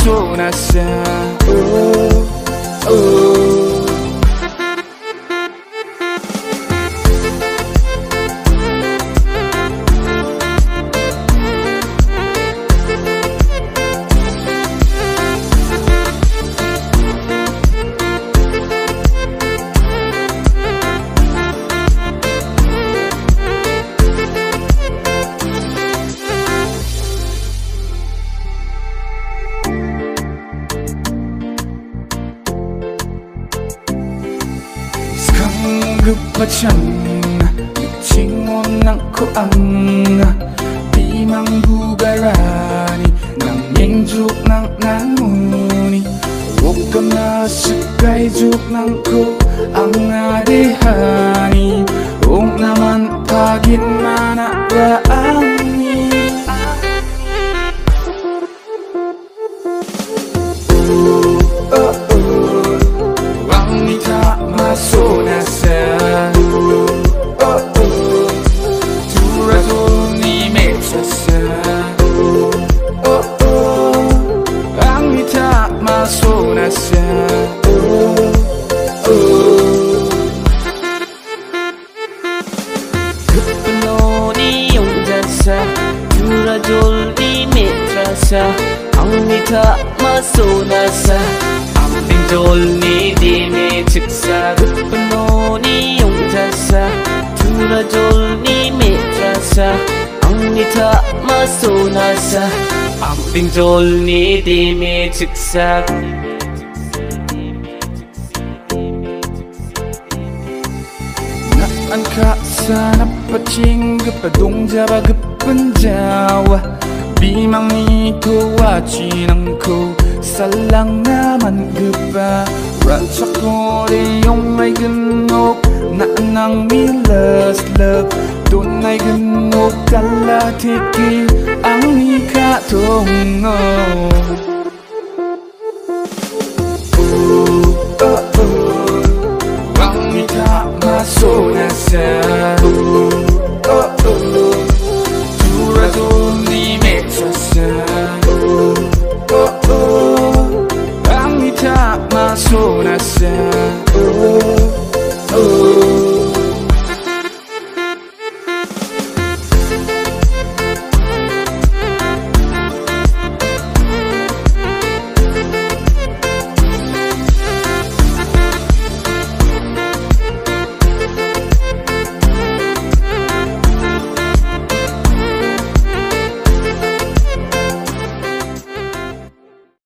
masuk nasa. Sanggup Tingon ko ang di mangbugarani ng injuk ng nanguni. Huwag ka na sakay juk ng ko ang adihani. Huwag naman pagin manaraani. Ang ita masuk nasa. Ang ita masuk nasa Amping jol ni di me ciksa Gupano ni yung jasa Tura jol ni me trasa Ang ita masuk nasa Amping jol ni di me ciksa. Naan ka sana pacing Gepadong jaba gepenjawa Bimang ito wachinan ko Salang naman gaba Ratsa ko yung may ganok Naanang milaslap Doon ay ganok Kalatiki ang ikatungo.